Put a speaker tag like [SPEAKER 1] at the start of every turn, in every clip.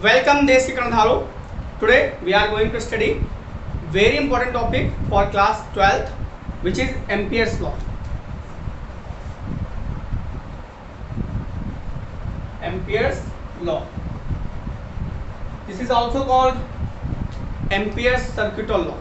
[SPEAKER 1] Welcome देश के कर्णधारों. Today we are going to study very important topic for class 12th, which is Ampere's law. Ampere's law. This is also called Ampere's circuital law.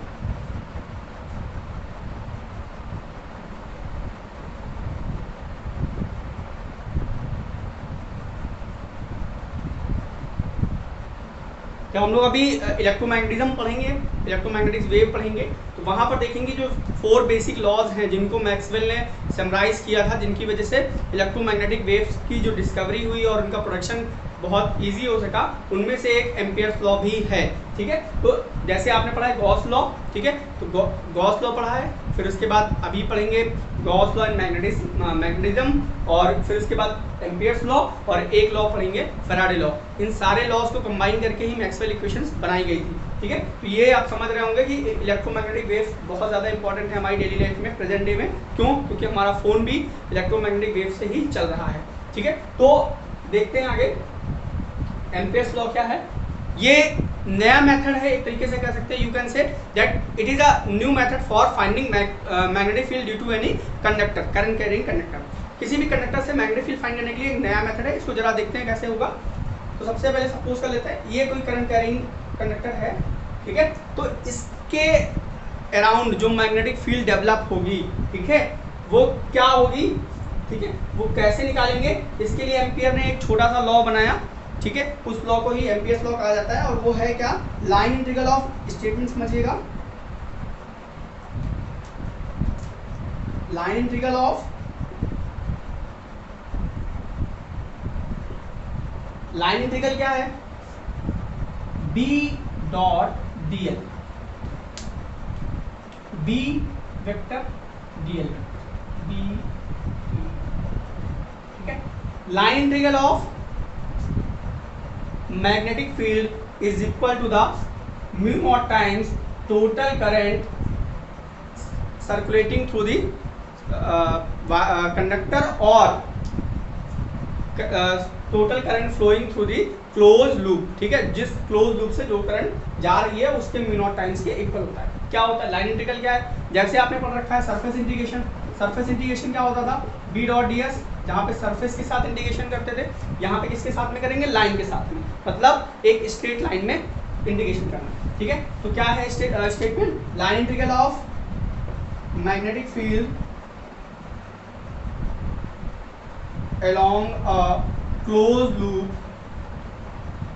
[SPEAKER 1] जब हम लोग अभी electromagnetism पढ़ेंगे, electromagnetic wave पढ़ेंगे, तो वहाँ पर देखेंगे जो 4 बेसिक लॉज हैं जिनको मैक्सवेल ने समराइज किया था, जिनकी वजह से इलेक्ट्रोमैग्नेटिक वेव्स की जो डिस्कवरी हुई और उनका प्रोडक्शन बहुत इजी हो सका, उनमें से एक एम्पियर्स लॉ भी है. ठीक है, तो जैसे आपने पढ़ा है गॉस लॉ. ठीक है, तो गॉस लॉ पढ़ा है, फिर उसके बाद अभी पढ़ेंगे गॉस लॉ इन मैग्नेटिज्म, और फिर उसके बाद एम्पियर्स लॉ, और एक लॉ पढ़ेंगे फैराडे लॉ. इन सारे लॉज को कंबाइन करके ही मैक्सवेल इक्वेशंस बनाई गई थी. ठीक है, तो ये आप समझ रहे होंगे कि इलेक्ट्रोमैग्नेटिक वेव्स बहुत ज़्यादा इंपॉर्टेंट है हमारी डेली लाइफ में, प्रेजेंट डे में. क्यों? क्योंकि हमारा फ़ोन भी इलेक्ट्रोमैग्नेटिक वेव से ही चल रहा है. ठीक है, तो देखते हैं आगे एम्पियर्स लॉ क्या है. ये नया मेथड है, एक तरीके से कह सकते हैं, you can say that it is a new method for finding magnetic field due to any conductor, current carrying conductor. किसी भी कंडक्टर से मैग्नेटिक फील्ड फाइंड करने के लिए एक नया मेथड है. इसको जरा देखते हैं कैसे होगा. तो सबसे पहले सपोज कर लेते हैं ये कोई करंट कैरिंग कंडक्टर है. ठीक है, तो इसके अराउंड जो मैग्नेटिक फील्ड डेवलप होगी, ठीक है, वो क्या होगी. ठीक है, वो कैसे निकालेंगे, इसके लिए एम्पियर ने एक छोटा सा लॉ बनाया. ठीक है, उस लॉ को ही एम्पियर्स लॉ कहा जाता है, और वो है क्या, लाइन इंटीग्रल ऑफ स्टेटमेंट. समझिएगा, line integral of line integral क्या है, B dot dl, B vector dl, B. ठीक है, line integral of magnetic field is equal to the mu naught times total current circulating through the conductor or total current flowing through the closed loop. ठीक है, जिस closed loop से जो current जा रही है उसके mu naught times के इक्वल होता है. क्या होता है लाइन इंटीग्रल, क्या है, जैसे आपने पढ़ रखा है सरफेस इंटीग्रेशन. सरफेस इंटीग्रेशन क्या होता था, B डॉट ds, जहाँ पे सरफेस के साथ इंटीग्रेशन करते थे, यहाँ पे किसके साथ में करेंगे, लाइन के साथ में, मतलब एक स्ट्रेट लाइन में इंटीग्रेशन करना. ठीक है, तो क्या है statement, line integral of magnetic field along a close loop.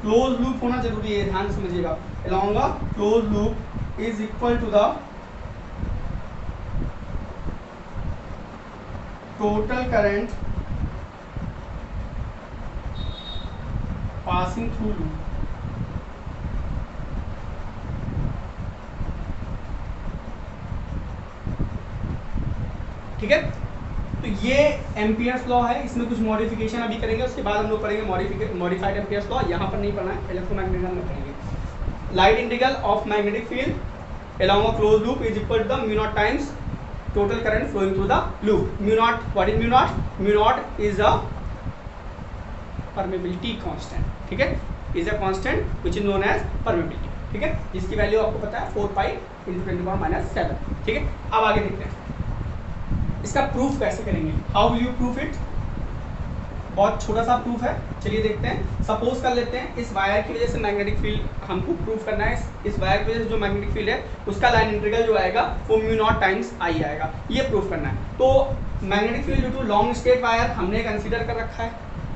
[SPEAKER 1] Close loop होना जरूरी है, ध्यान समझिएगा. Along a close loop is equal to the total current passing through loop. ठीक है, तो ये एम्पियर्स लॉ है. इसमें कुछ मॉडिफिकेशन अभी करेंगे, उसके बाद हम लोग पढ़ेंगे मॉडिफाइड एम्पियर्स लॉ. यहाँ पर नहीं पढ़ना है, इलेक्ट्रोमैग्नेटिज्म में पढ़ेंगे. Line integral of magnetic field along a close loop is equal to the mu naught times total current flowing through the loop. Mu naught, what is mu naught? Mu naught is a permeability constant. ठीक है, is a constant which is known as permeability. ठीक है, जिसकी value आपको पता है 4 pi into 10⁻⁷. ठीक है, अब आगे देखते हैं इसका प्रूफ कैसे करेंगे. How will you proof it. बहुत छोटा सा प्रूफ है, चलिए देखते हैं. सपोज कर लेते हैं इस वायर की वजह से मैग्नेटिक फील्ड हमको प्रूफ करना है. इस वायर की वजह से जो मैग्नेटिक फील्ड है उसका लाइन इंटीग्रल जो आएगा वो म्यू नॉट टाइम्स आई आएगा. ये प्रूफ करना है. तो magnetic field due to long straight wire हमने कंसीडर कर रखा है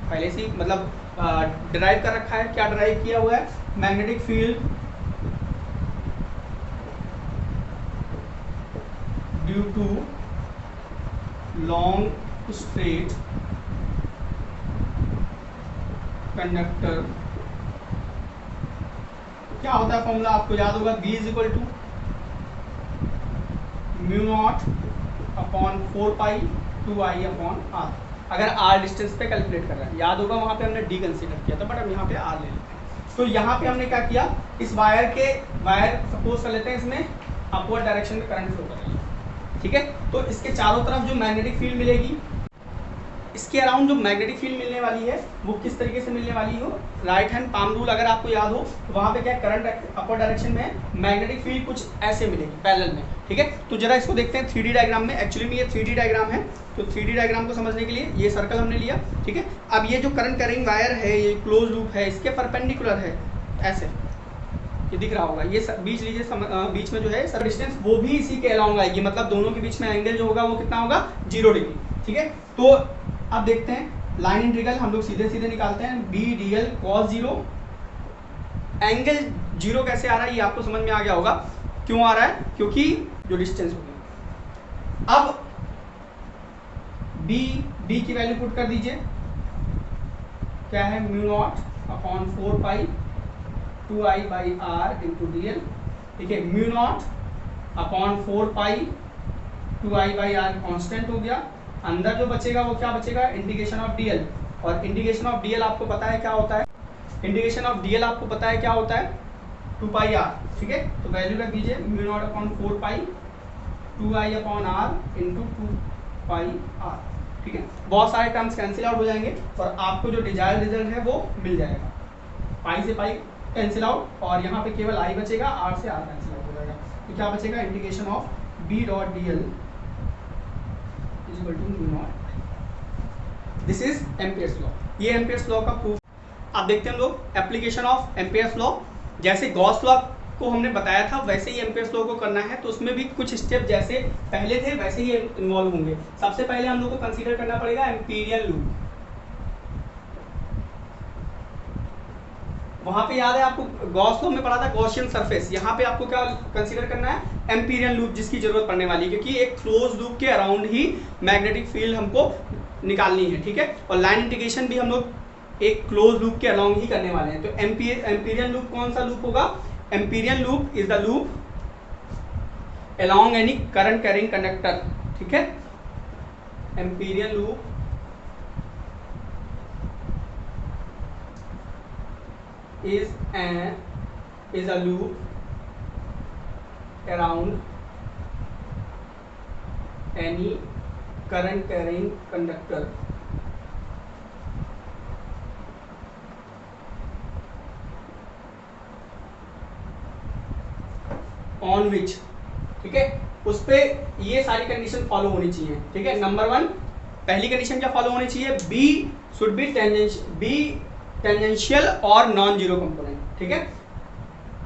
[SPEAKER 1] पहले से ही, मतलब डिराइव कर रखा है. क्या डिराइव किया हुआ है, magnetic field due to long straight conductor. क्या होता है फॉर्मूला, आपको याद होगा, B is equal to mu naught upon 4 pi 2I upon R. अगर R डिस्टेंस पे कैलकुलेट कर रहे हैं, याद होगा वहाँ पे हमने D कंसीडर किया था, बट हम यहाँ पे R ले लेते हैं. तो यहाँ पे हमने क्या किया, इस वायर सपोज कर लेते हैं इसमें अपवर्ड डायरेक्शन में करंट फ्लो कर रही है. ठीक है, तो इसके चारों तरफ जो मैग्नेटिक फील्ड मिलेगी, इसके अराउंड जो मैग्नेटिक फील्ड मिलने वाली है वो किस तरीके से मिलने वाली हो, राइट हैंड पाम रूल अगर आपको याद हो तो वहाँ पे क्या करंट अपर डायरेक्शन में है, मैग्नेटिक फील्ड कुछ ऐसे मिलेगी पैरेलल में, ठीक है। तो जरा इसको देखते हैं 3D डायग्राम में। एक्चुअली में ये 3D डायग्राम है, तो 3D डायग्राम को समझने के लिए ये सर्कल हमने लिया, ठीक है। अब ये जो करंट कैरिंग वायर है, ये क्लोज लूप है, इसके परपेंडिकुलर है ऐसे, ये दिख रहा होगा, ये बीच लीजिए, बीच में जो है सब डिस्टेंस वो भी इसी के अलाउंग आएगी, मतलब दोनों के बीच में एंगल जो होगा वो कितना होगा, 0 डिग्री, ठीक है। तो अब देखते हैं लाइन इंटीग्रल हम लोग सीधे सीधे निकालते हैं, B D L cos 0, angle 0 कैसे आ रहा है ये आपको समझ में आ गया होगा, क्यों आ रहा है, क्योंकि जो डिस्टेंस हो गया। अब बी की वैल्यू पुट कर दीजिए, क्या है, μ0/4 2I/r इंटू डी एल, ठीक है। μ0/4 2I/r कॉन्स्टेंट हो गया, अंदर जो बचेगा वो क्या बचेगा, इंटीग्रेशन ऑफ डीएल, और इंटीग्रेशन ऑफ डीएल आपको पता है क्या होता है, इंटीग्रेशन ऑफ डीएल आपको पता है क्या होता है, 2πr, ठीक है। तो वैल्यू रख दीजिए μ0/4 2I/r इंटू 2πr, ठीक है। बहुत सारे टर्म्स कैंसिल आउट हो जाएंगे और आपको जो डिजायर्ड रिजल्ट है वो मिल जाएगा, पाई से पाई कैंसिल आउट, और यहाँ पे केवल आई बचेगा, आर से आर कैंसिल आउट हो जाएगा, तो क्या बचेगा, integration of B dot D L is equal to μ0। This is Ampere's law, ये एम्पियर्स लॉ का प्रूफ। आप देखते हैं हम लोग एप्लीकेशन ऑफ एम्पियर्स लॉ, जैसे गॉस लॉ को हमने बताया था वैसे ही एम्पियर्स लॉ को करना है, तो उसमें भी कुछ स्टेप जैसे पहले थे वैसे ही इन्वॉल्व होंगे। सबसे पहले हम लोग को कंसीडर करना पड़ेगा एम्पीरियल लूप, वहां पे याद है आपको गॉस लॉ में पढ़ा था गॉसियन सरफेस, यहाँ पे आपको क्या कंसीडर करना है, एम्पीरियल लूप, जिसकी जरूरत पड़ने वाली है क्योंकि एक क्लोज लूप के अराउंड ही मैग्नेटिक फील्ड हमको निकालनी है, ठीक है। और लाइन इंटीग्रेशन भी हम लोग एक क्लोज लूप के अराउंड ही करने वाले हैं। तो एम्पीरियल लूप कौन सा लूप होगा, Amperian loop is the loop along any current carrying conductor, ठीक है। Amperian loop is a loop around any current carrying conductor on which, ठीक है, उस पे ये सारी कंडीशन फॉलो होनी चाहिए, ठीक है। नंबर 1 पहली कंडीशन क्या फॉलो होनी चाहिए, बी शुड बी टेंजेंशियल और नॉन जीरो कंपोनेंट, ठीक है।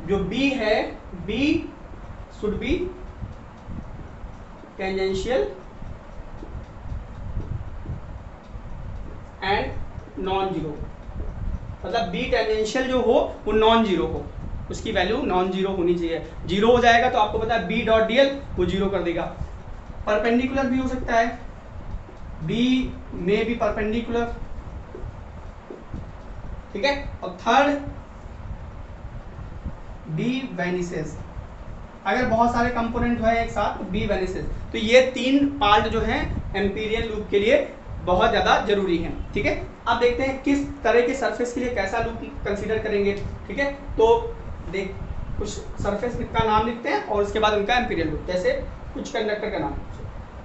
[SPEAKER 1] जो बी है, B should be tangential and non zero, मतलब बी टेंजेंशियल जो हो वो नॉन जीरो हो, उसकी वैल्यू नॉन जीरो होनी चाहिए। जीरो हो जाएगा तो आपको पता है बी डॉट डीएल वो जीरो कर देगा। परपेंडिकुलर भी हो सकता है, बी में भी परपेंडिकुलर, ठीक है। और थर्ड बी वेनिसेस, अगर बहुत सारे कंपोनेंट है एक साथ तो बी वेनिसेस। तो ये 3 पार्ट जो हैं एम्पीरियल लूप के लिए बहुत ज़्यादा जरूरी है, ठीक है। अब देखते हैं किस तरह के सरफेस के लिए कैसा लूप कंसीडर करेंगे, ठीक है। तो देख कुछ सरफेस का नाम लिखते हैं और उसके बाद उनका एम्पीरियल लूप, जैसे कुछ कंडक्टर का नाम,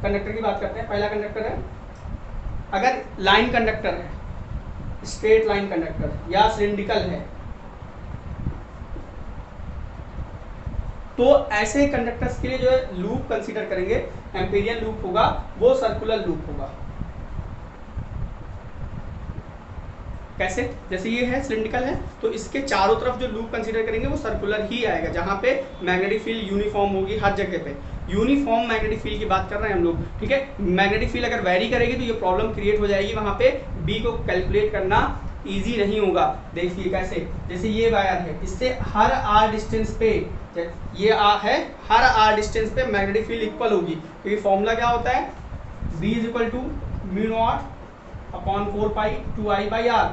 [SPEAKER 1] कंडक्टर की बात करते हैं। पहला कंडक्टर है, अगर लाइन कंडक्टर है, स्ट्रेट लाइन कंडक्टर या सिलिंड्रिकल है, तो ऐसे कंडक्टर्स के लिए जो है लूप कंसीडर करेंगे, एम्पीरियल लूप होगा वो सर्कुलर लूप होगा। कैसे, जैसे ये है सिलिंड्रिकल है तो इसके चारों तरफ जो लूप कंसीडर करेंगे वो सर्कुलर ही आएगा, जहां पे मैग्नेटिक फील्ड यूनिफॉर्म होगी हर जगह पे। यूनिफॉर्म मैग्नेटिक फील्ड की बात कर रहे हैं हम लोग, ठीक है। मैग्नेटिक फील्ड अगर वेरी करेगी तो ये प्रॉब्लम क्रिएट हो जाएगी, वहां पे बी को कैलकुलेट करना ईजी नहीं होगा। देखिए कैसे, जैसे ये वायर है, इससे हर आर डिस्टेंस पे, ये है हर आर डिस्टेंस पे मैग्नेटिक फील्ड इक्वल होगी, क्योंकि फॉर्मूला क्या होता है, B is equal to μ0/4 2I/r,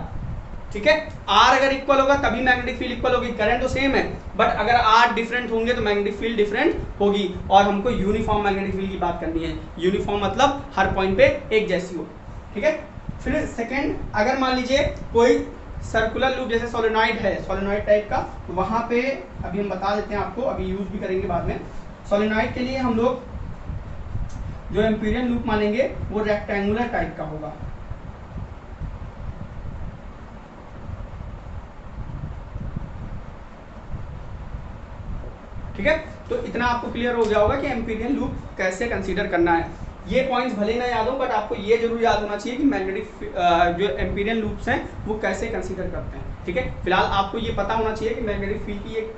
[SPEAKER 1] ठीक है। आर अगर इक्वल होगा तभी मैग्नेटिक फील्ड इक्वल होगी, करंट तो सेम है बट अगर आर डिफरेंट होंगे तो मैग्नेटिक फील्ड डिफरेंट होगी। और हमको यूनिफॉर्म मैग्नेटिक फील्ड की बात करनी है, यूनिफॉर्म मतलब हर पॉइंट पे एक जैसी हो, ठीक है। फिर सेकंड, अगर मान लीजिए कोई सर्कुलर लूप जैसे सोलेनॉइड है, सोलेनॉइड टाइप का, तो वहां पे अभी हम बता देते हैं आपको, अभी यूज भी करेंगे बाद में। सोलेनॉइड के लिए हम लोग जो एम्पीरियल लूप मानेंगे वो रेक्टेंगुलर टाइप का होगा, ठीक है, तो इतना आपको क्लियर हो गया होगा कि एम्पीरियन लूप कैसे कंसीडर करना है। ये पॉइंट्स भले ना याद हो, बट आपको ये जरूर याद होना चाहिए कि मैग्नेटिक जो एम्पीरियन लूप्स हैं वो कैसे कंसीडर करते हैं। ठीक है, फिलहाल आपको ये पता होना चाहिए कि मैग्नेटिक फील्ड की एक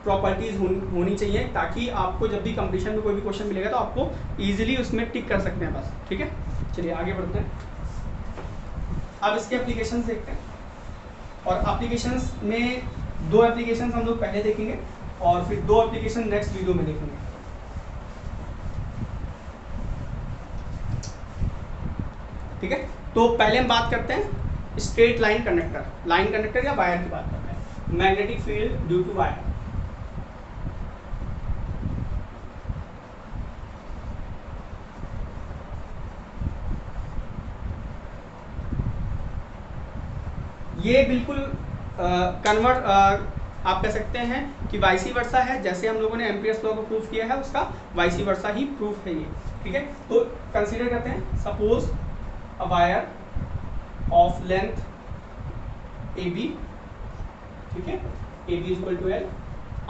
[SPEAKER 1] प्रॉपर्टीज होनी चाहिए, ताकि आपको जब भी कंपटीशन में कोई भी क्वेश्चन मिलेगा तो आपको इजीली उसमें टिक कर सकते हैं बस। ठीक है, चलिए आगे बढ़ते हैं। अब इसके एप्लीकेशंस देखते हैं, और एप्लीकेशंस में 2 एप्लीकेशंस हम लोग पहले देखेंगे और फिर 2 एप्लीकेशन नेक्स्ट वीडियो में देखेंगे। ठीक है, तो पहले हम बात करते हैं स्ट्रेट लाइन कंडक्टर या वायर की बात करते हैं। Magnetic field due to wire. ये बिल्कुल कन्वर्ट आप कह सकते हैं कि वाइसी वर्सा है, जैसे हम लोगों ने एम्पियर्स लॉ को प्रूफ किया है उसका वाइसी वर्सा ही प्रूफ है ये। ठीक है, तो कंसीडर करते हैं, suppose a wire of length AB, ठीक है, AB is equal to L,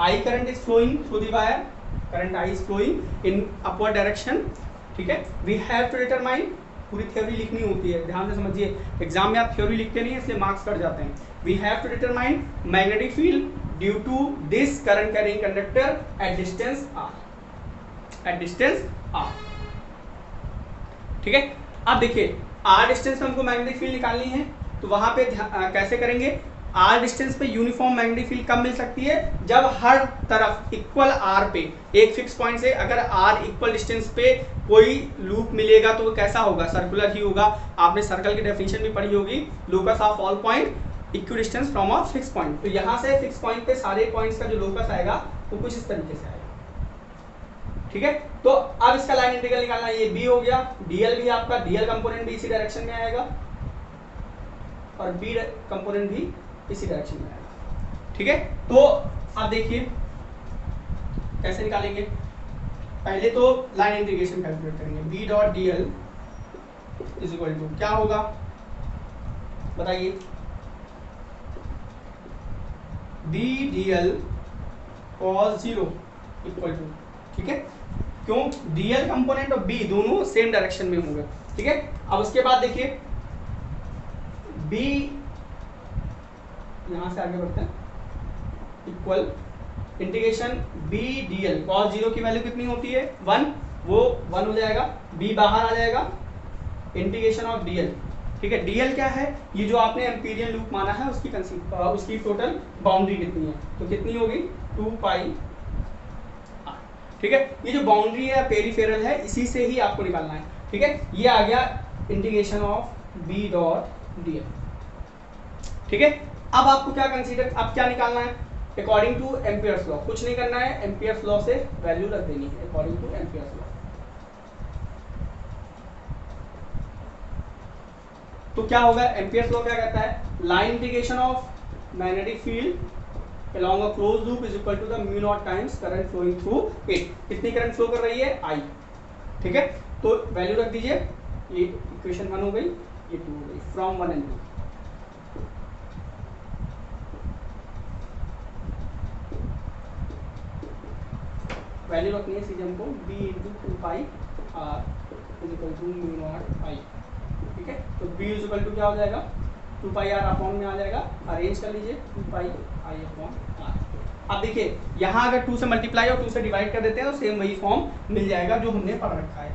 [SPEAKER 1] I current is flowing through the wire, current I is flowing in upward direction। ठीक है, we have to determine, पूरी थ्योरी लिखनी होती है, ध्यान से समझिए, एग्जाम में आप थ्योरी लिखते नहीं है इसलिए मार्क्स कट जाते हैं। We have to determine magnetic field due to this current carrying conductor at distance r, at distance r। ठीक है, अब देखिए r डिस्टेंस पे हमको मैग्नेटिक फील्ड निकालनी है, तो वहां पे कैसे करेंगे? r डिस्टेंस पे यूनिफॉर्म मैग्नेटिक फील्ड कब मिल सकती है? जब हर तरफ इक्वल r पे एक फिक्स पॉइंट से अगर r इक्वल डिस्टेंस पे कोई लूप मिलेगा तो वो कैसा होगा? सर्कुलर ही होगा। आपने सर्कल की डेफिनेशन भी पढ़ी होगी, locus of all point equidistance from a fix point. तो यहाँ से फिक्स पॉइंट पे सारे पॉइंट्स का जो लोकस आएगा वो कुछ इस तरीके से आएगा। ठीक है, तो अब इसका लाइन इंटीग्रल निकालना है। ये b हो गया, dl भी आपका dl कंपोनेंट भी इसी डायरेक्शन में आएगा और b कंपोनेंट भी इसी डायरेक्शन में आएगा। ठीक है, तो अब देखिए कैसे निकालेंगे। पहले तो लाइन इंटीग्रेशन कैलकुलेट करेंगे। b dot dl is equal to क्या होगा बताइए? b dl cos 0 equal to, ठीक है, क्यों? dl कंपोनेंट और b दोनों सेम डायरेक्शन में होंगे। ठीक है, अब उसके बाद देखिए b, यहां से आगे बढ़ते हैं, equal integration b dl cos 0 की वैल्यू कितनी होती है? 1, वो 1 हो जाएगा, b बाहर आ जाएगा, इंटीग्रेशन ऑफ dl। ठीक है, dl क्या है? ये जो आपने एम्पीरियन लूप माना है उसकी टोटल बाउंड्री कितनी है? तो कितनी होगी? 2 पाई। ठीक है, ये जो बाउंड्री है पेरिफेरल है, इसी से ही आपको निकालना है। ठीक है, ये आ गया integration of b dot dl। ठीक है, अब आपको क्या कंसीडर, अब क्या निकालना है? According to Ampere's law. कुछ नहीं करना है, एम्पियर्स लॉ से वैल्यू रख देनी है अकॉर्डिंग टू एम्पियर्स लॉ। तो क्या होगा? एम्पियर्स लॉ क्या कहता है? Line integration of magnetic field along a closed loop is equal to the mu naught times current flowing through it। कितनी करंट फ्लो कर रही है? I। ठीक है, तो वैल्यू रख दीजिए, ये इक्वेशन 1 हो गई, ये 2 हो गई, फ्रॉम 1 and 2। वैल्यू रखनी है सीधे हमको, b into 2 pi r is equal to mu naught I। ठीक है, तो b is equal to क्या हो जाएगा? 2 pi r अपॉन में आ जाएगा, अरेंज कर लीजिए, 2 pi I अपॉन r। अब देखिए यहाँ अगर 2 से मल्टीप्लाई और 2 से डिवाइड कर देते हैं तो सेम वही फॉर्म मिल जाएगा जो हमने पढ़ रखा है।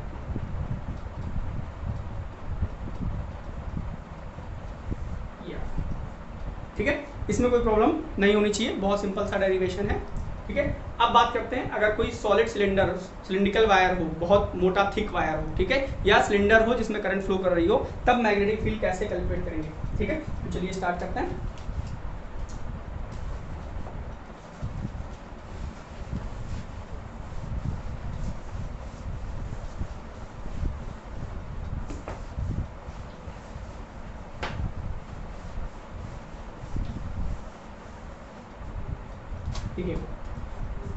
[SPEAKER 1] ठीक है, इसमें कोई प्रॉब्लम नहीं होनी चाहिए, बहुत सिंपल सा डेरिवेशन है। ठीक है, अब बात करते हैं, अगर कोई सॉलिड सिलिंड्रिकल वायर हो, बहुत मोटा थिक वायर हो, ठीक है, या सिलेंडर हो जिसमें करंट फ्लो कर रही हो, तब मैग्नेटिक फील्ड कैसे कैलकुलेट करेंगे? ठीक है, तो चलिए स्टार्ट करते हैं। ठीक है,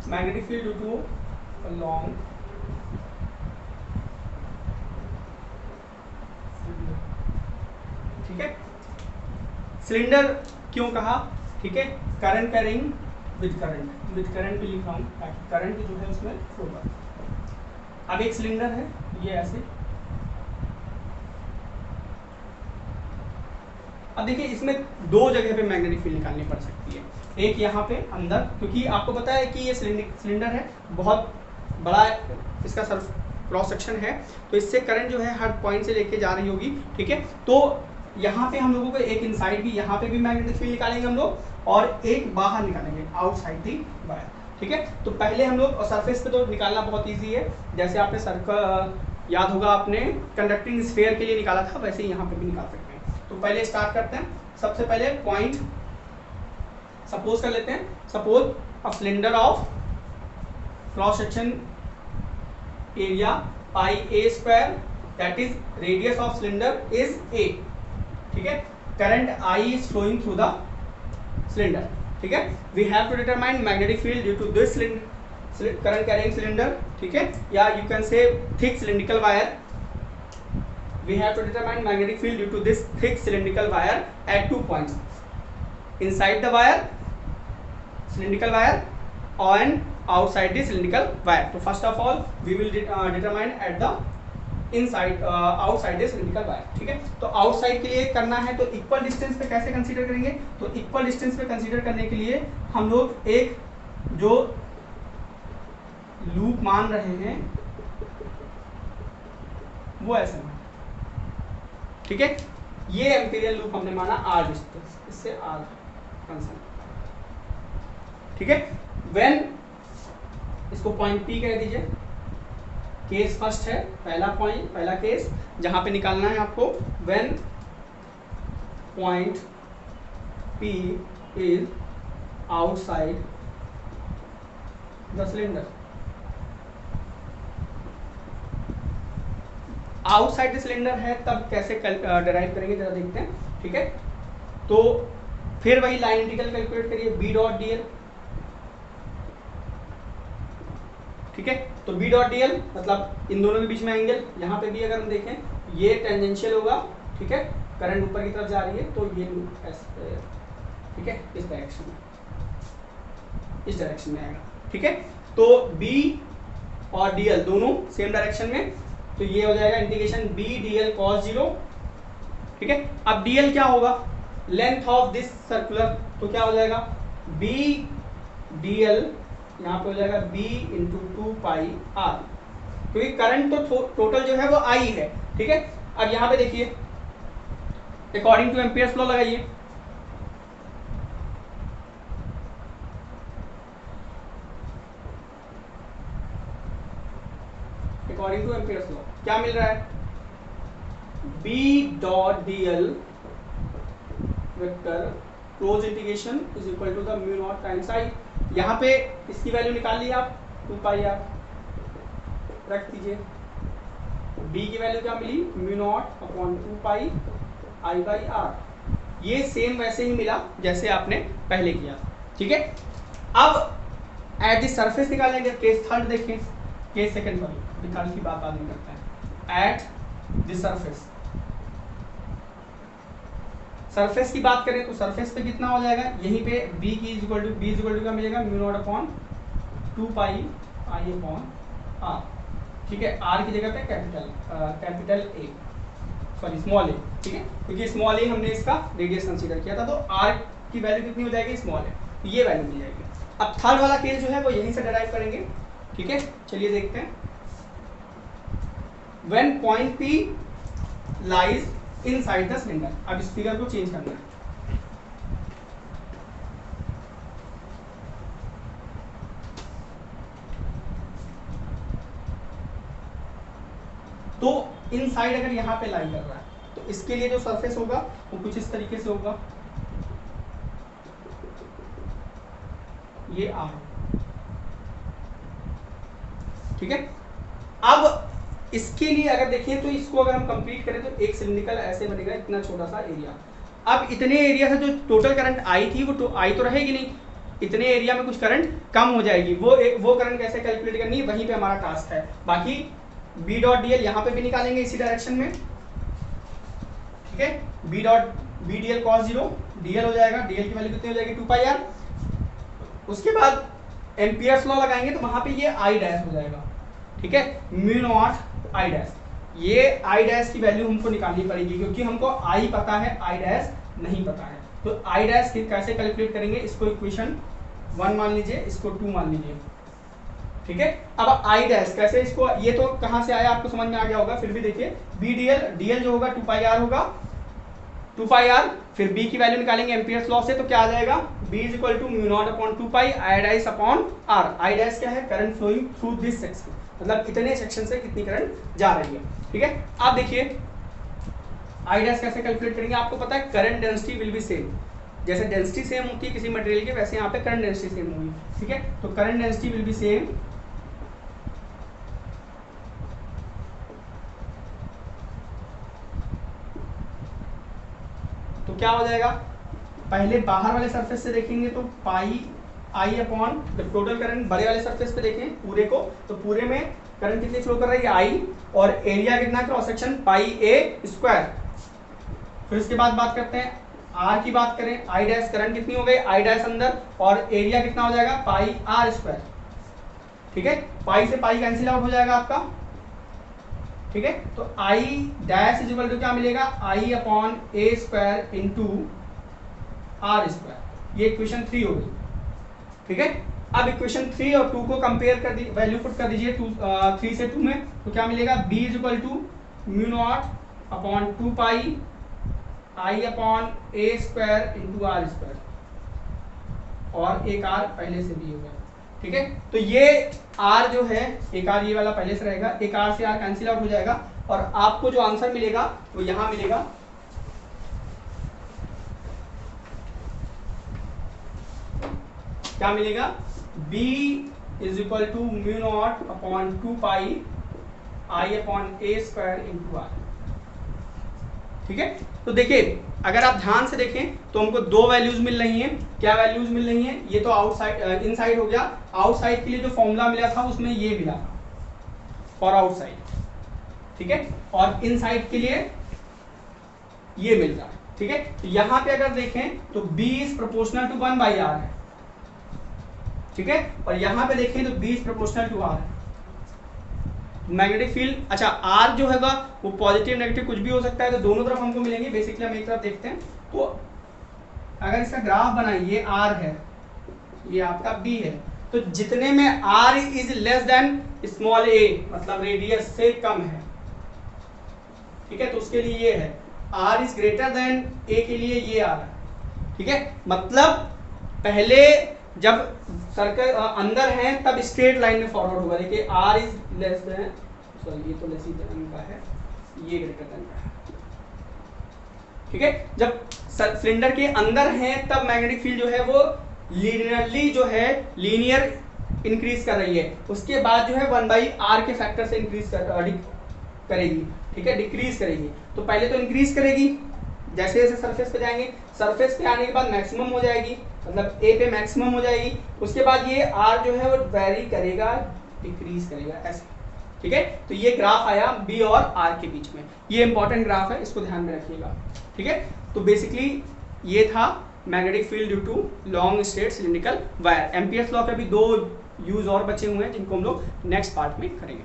[SPEAKER 1] magnetic field due to a long ठीक है, सिलेंडर क्यों कहा? ठीक है, करंट कैरिंग विद करंट भी लिख रहा हूँ ताकि करंट जो है उसमें फ्लो करे। अब एक सिलेंडर है ये ऐसे, अब देखिए इसमें दो जगह पे मैग्नेटिक फील्ड निकालनी पड़ सकती है, एक यहाँ पे अंदर, क्योंकि आपको पता है कि ये सिलेंडर है, बहुत बड़ा इसका सर्फ क्रॉस सेक्शन है, तो इससे करंट जो है हर पॉइंट से लेके जा रही होगी, ठीक है। तो यहाँ पे हम लोगों को एक इनसाइड भी, यहाँ पे भी मैग्नेटिक फील्ड निकालेंगे हम लोग, और एक बाहर निकालेंगे आउटसाइड दी वायर, ठीक है। तो पहले हम लोग, और सरफेस पे तो निकालना बहुत ईजी है, जैसे आपने सर्कल याद होगा आपने कंडक्टिंग स्फीयर के लिए निकाला था, वैसे ही यहाँ पे भी निकाल सकते हैं। तो पहले स्टार्ट करते हैं, सबसे पहले पॉइंट सपोज कर लेते हैं, suppose a cylinder of cross section area pi A square, that is radius of cylinder is A, ठीक है। Current I is flowing through the cylinder, ठीक है। We have to determine magnetic field due to this current carrying cylinder, ठीक है, या you can say thick cylindrical wire. We have to determine magnetic field due to this thick cylindrical wire at 2 points inside the wire, cylindrical wire, and outside the cylindrical wire. So first of all we will determine at the inside outside the cylindrical wire, ठीक है। तो outside के लिए करना है तो equal distance पे कैसे कंसीडर करेंगे, तो इक्वल डिस्टेंस पे कंसीडर करने के लिए हम लोग एक जो लूप मान रहे हैं वो ऐसे मान, ठीक है। ये एम्पीरियल लूप हमने माना आर डिस्टेंस, इससे आर कंसर्न, ठीक है। व्हेन इसको पॉइंट पी कह दीजिए, केस फर्स्ट है, पहला पॉइंट, पहला केस जहां पे निकालना है आपको, when point P is outside the cylinder, outside the cylinder है तब कैसे डिराइव करेंगे जरा देखते हैं, ठीक है। तो फिर वही लाइन इंटीग्रल कैलकुलेट करिए, बी डॉट डी एल, ठीक है। तो बी डॉट डी एल मतलब इन दोनों के बीच में एंगल, यहाँ पे भी अगर हम देखें ये टेंजेंशियल होगा, ठीक है, करंट ऊपर की तरफ जा रही है, तो ये ऐसे, ठीक है, इस डायरेक्शन में आएगा, ठीक है। तो बी और डी एल दोनों सेम डायरेक्शन में, तो ये हो जाएगा integration B D L cos 0, ठीक है। अब डी एल क्या होगा, लेंथ ऑफ दिस सर्कुलर, तो क्या हो जाएगा बी डी एल, यहाँ पे हो जाएगा बी इंटू 2 पाई आर, क्योंकि करंट तो टोटल जो है वो आई है, ठीक है। अब यहाँ पे देखिए अकॉर्डिंग टू एम्पियर्स लॉ लगाइए, अकॉर्डिंग टू एम्पियर्स लॉ क्या मिल रहा है, B dot D L vector close integration is equal to the mu naught times I. यहाँ पे इसकी वैल्यू निकाल ली आप, 2 पाई आर रख दीजिए, B की वैल्यू क्या मिली, mu naught upon 2 pi I by R. ये सेम वैसे ही मिला जैसे आपने पहले किया, ठीक है। अब एट द सरफेस निकालेंगे, केस थर्ड देखें, केस सेकंड वाली निकाल की बात बाद में करते हैं। एट द सरफेस, सरफेस की बात करें तो सरफेस पे कितना हो जाएगा, यहीं पे b की इक्वल टू क्या मिलेगा, mu naught upon 2 pi I upon R, ठीक है। r की जगह पे capital A, sorry small A, ठीक है, क्योंकि स्मॉल ए हमने इसका रेडियस कंसीडर किया था, तो r की वैल्यू कितनी हो जाएगी, स्मॉल ए, तो ये वैल्यू मिल जाएगी। अब थर्ड वाला केस जो है वो यहीं से डिराइव करेंगे, ठीक है। चलिए देखते हैं, when point P lies inside the cylinder. अब इस फिगर को चेंज करना है, तो इनसाइड अगर यहाँ पे लाई कर रहा है तो इसके लिए जो सरफेस होगा वो कुछ इस तरीके से होगा, ये R, ठीक है। अब इसके लिए अगर देखें तो इसको अगर हम कंप्लीट करें तो एक सिलिंड्रिकल ऐसे बनेगा, इतना छोटा सा एरिया। अब इतने एरिया से जो टोटल करंट आई थी वो आई तो रहेगी नहीं, इतने एरिया में कुछ करंट कम हो जाएगी, वो करंट कैसे कैलकुलेट करनी है, वहीं पे हमारा टास्क है। बाकी बी डॉट डी एल यहाँ पे भी निकालेंगे इसी डायरेक्शन में, ठीक है। B D L cos 0, D L हो जाएगा, डी एल की वैल्यू कितनी हो जाएगी, 2 पाई आर, उसके बाद एम्पियर्स लॉ लगाएंगे तो वहां पे ये आई डैश हो जाएगा, ठीक है, म्यू नॉट आई डैश। ये आई डैश की वैल्यू हमको निकालनी पड़ेगी क्योंकि हमको आई पता है, आई डैश नहीं पता है। तो आई डैश कैसे कैलकुलेट करेंगे, इसको इक्वेशन 1 मान लीजिए, इसको 2 मान लीजिए, ठीक है। अब आई डैश कैसे, इसको ये तो कहां से आया आपको समझ में आ गया होगा, फिर भी देखिए बी डीएल, डीएल जो होगा 2 पाई आर होगा, 2 पाई आर, फिर बी की वैल्यू निकालेंगे एम्पियर्स लॉ से, तो क्या आ जाएगा, B is equal to mu naught upon 2 pi I dash upon R. I dash क्या है, current flowing through this section, मतलब इतने सेक्शन से कितनी करंट जा रही है, ठीक है। आप देखिए आई डैश कैसे कैलकुलेट करेंगे, आपको पता है current density will be same, जैसे डेंसिटी सेम होती है किसी मटेरियल की, वैसे यहाँ पे करंट डेंसिटी सेम होगी, ठीक है। तो current density will be same, तो क्या हो जाएगा, पहले बाहर वाले सरफेस से देखेंगे तो पाई आई अपॉन जब टोटल करंट बड़े वाले सरफेस पे देखें पूरे को, तो पूरे में करंट कितनी फ्लो कर रही है, आई, और एरिया कितना, cross section pi A square. फिर इसके बाद बात करते हैं आर की, बात करें आई डैश, करंट कितनी हो गई, आई डैश अंदर, और एरिया कितना हो जाएगा, पाई आर स्क्वायर, ठीक है। पाई से पाई कैंसिल आउट हो जाएगा आपका, ठीक है। तो I dash is equal to क्या मिलेगा, I upon A square into R square. ये इक्वेशन 3 हो गई, ठीक है। अब इक्वेशन 3 और 2 को कंपेयर कर दीजिए, वैल्यू पुट कर दीजिए 3 से 2 में, तो क्या मिलेगा, b is equal to mu naught upon 2 pi I upon A square into R square, और एक आर पहले से भी हो गया, ठीक है। तो ये आर जो है, एक आर ये वाला पहले से रहेगा, एक आर से आर कैंसिल आउट हो जाएगा, और आपको जो आंसर मिलेगा वो यहां मिलेगा, क्या मिलेगा, b is equal to mu naught upon 2 pi I upon A square into R, ठीक है। तो देखिए अगर आप ध्यान से देखें तो हमको दो वैल्यूज मिल रही हैं, क्या वैल्यूज मिल रही हैं, ये तो आउटसाइड इनसाइड हो गया, आउटसाइड के लिए जो फॉर्मूला मिला था उसमें ये मिला था फॉर आउटसाइड, ठीक है, और इनसाइड के लिए ये मिल रहा है, ठीक है। तो यहां पे अगर देखें तो b is proportional to 1 by R है, ठीक है, और यहां पे देखें तो b is proportional to r है। मैग्नेटिक फील्ड, अच्छा r जो हैगा वो पॉजिटिव नेगेटिव कुछ भी हो सकता है, तो दोनों तरफ हमको मिलेंगे, बेसिकली हम एक तरफ देखते हैं। तो अगर इसका ग्राफ बनाए, ये r है, ये आपका b है, तो जितने में r is less than small a, मतलब रेडियस से कम है, ठीक है, तो उसके लिए ये है, r is greater than a के लिए ये आ रहा है, ठीक है। मतलब पहले जब सर्कल अंदर है तब स्ट्रेट लाइन में फॉरवर्ड होगा, देखिए r is less than, sorry ये तो लेस देन का है, ये ग्रेटर देन का है, ठीक है। जब सिलेंडर के अंदर है तब मैग्नेटिक फील्ड जो है वो लीनियरली जो है लीनियर इंक्रीज कर रही है, उसके बाद जो है 1 बाई आर के फैक्टर से इंक्रीज करेगी, ठीक है, डिक्रीज करेगी। तो पहले तो इंक्रीज करेगी, जैसे जैसे सरफेस पे जाएंगे, सरफेस पे आने के बाद मैक्सिमम हो जाएगी, मतलब ए पे मैक्सिमम हो जाएगी, उसके बाद ये आर जो है वो वेरी करेगा, डिक्रीज करेगा, ऐसे, ठीक है। तो ये ग्राफ आया बी और आर के बीच में, ये इंपॉर्टेंट ग्राफ है, इसको ध्यान में रखिएगा, ठीक है। तो बेसिकली ये था magnetic field due to long straight cylindrical wire. Ampere's law के अभी 2 यूज और बचे हुए हैं जिनको हम लोग नेक्स्ट पार्ट में करेंगे।